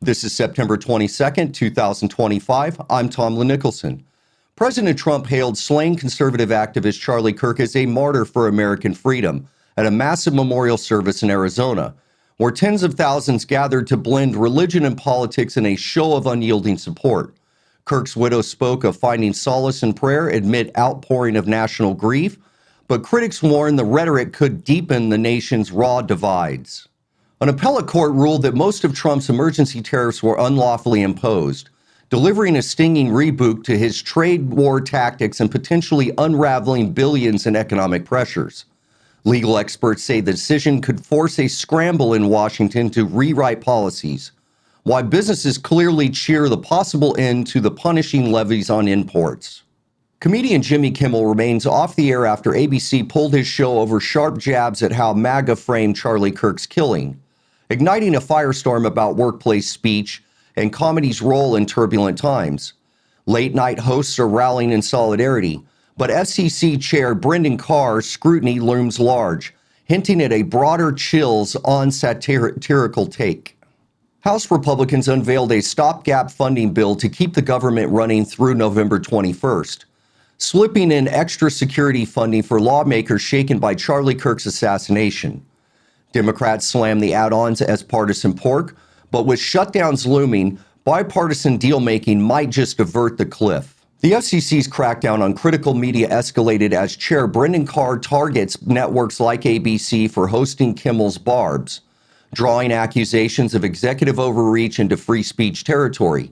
This is September 22nd, 2025. I'm Tomlyn Nicholson. President Trump hailed slain conservative activist Charlie Kirk as a martyr for American freedom at a massive memorial service in Arizona, where tens of thousands gathered to blend religion and politics in a show of unyielding support. Kirk's widow spoke of finding solace in prayer amid outpouring of national grief, but critics warned the rhetoric could deepen the nation's raw divides. An appellate court ruled that most of Trump's emergency tariffs were unlawfully imposed, delivering a stinging rebuke to his trade war tactics and potentially unraveling billions in economic pressures. Legal experts say the decision could force a scramble in Washington to rewrite policies, while businesses clearly cheer the possible end to the punishing levies on imports. Comedian Jimmy Kimmel remains off the air after ABC pulled his show over sharp jabs at how MAGA framed Charlie Kirk's killing, igniting a firestorm about workplace speech and comedy's role in turbulent times. Late-night hosts are rallying in solidarity, but FCC Chair Brendan Carr's scrutiny looms large, hinting at a broader chills on satirical take. House Republicans unveiled a stopgap funding bill to keep the government running through November 21st, slipping in extra security funding for lawmakers shaken by Charlie Kirk's assassination. Democrats slammed the add-ons as partisan pork, but with shutdowns looming, bipartisan deal-making might just avert the cliff. The FCC's crackdown on critical media escalated as Chair Brendan Carr targets networks like ABC for hosting Kimmel's Barbs, drawing accusations of executive overreach into free speech territory.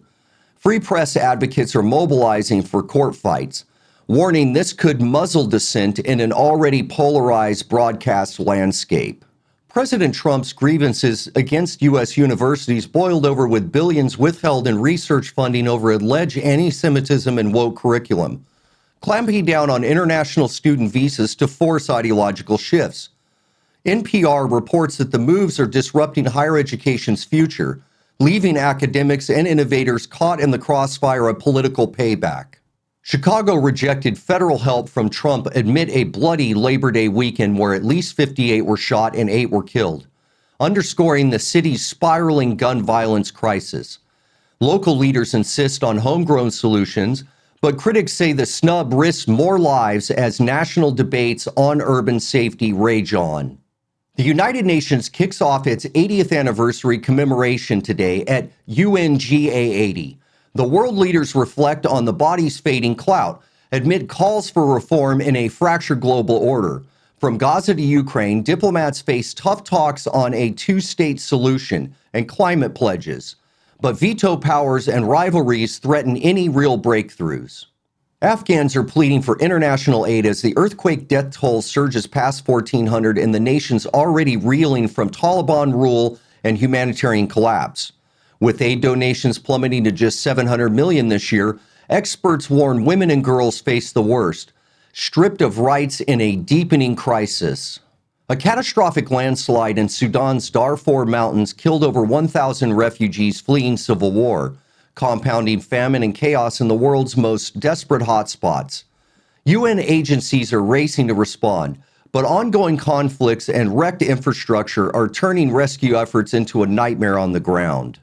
Free press advocates are mobilizing for court fights, warning this could muzzle dissent in an already polarized broadcast landscape. President Trump's grievances against U.S. universities boiled over with billions withheld in research funding over alleged anti-Semitism and woke curriculum, clamping down on international student visas to force ideological shifts. NPR reports that the moves are disrupting higher education's future, leaving academics and innovators caught in the crossfire of political payback. Chicago rejected federal help from Trump amid a bloody Labor Day weekend where at least 58 were shot and 8 were killed, underscoring the city's spiraling gun violence crisis. Local leaders insist on homegrown solutions, but critics say the snub risks more lives as national debates on urban safety rage on. The United Nations kicks off its 80th anniversary commemoration today at UNGA 80. The world leaders reflect on the body's fading clout amid calls for reform in a fractured global order. From Gaza to Ukraine, diplomats face tough talks on a two-state solution and climate pledges, but veto powers and rivalries threaten any real breakthroughs. Afghans are pleading for international aid as the earthquake death toll surges past 1,400 and the nation's already reeling from Taliban rule and humanitarian collapse. With aid donations plummeting to just $700 million this year, experts warn women and girls face the worst, stripped of rights in a deepening crisis. A catastrophic landslide in Sudan's Darfur Mountains killed over 1,000 refugees fleeing civil war, compounding famine and chaos in the world's most desperate hotspots. UN agencies are racing to respond, but ongoing conflicts and wrecked infrastructure are turning rescue efforts into a nightmare on the ground.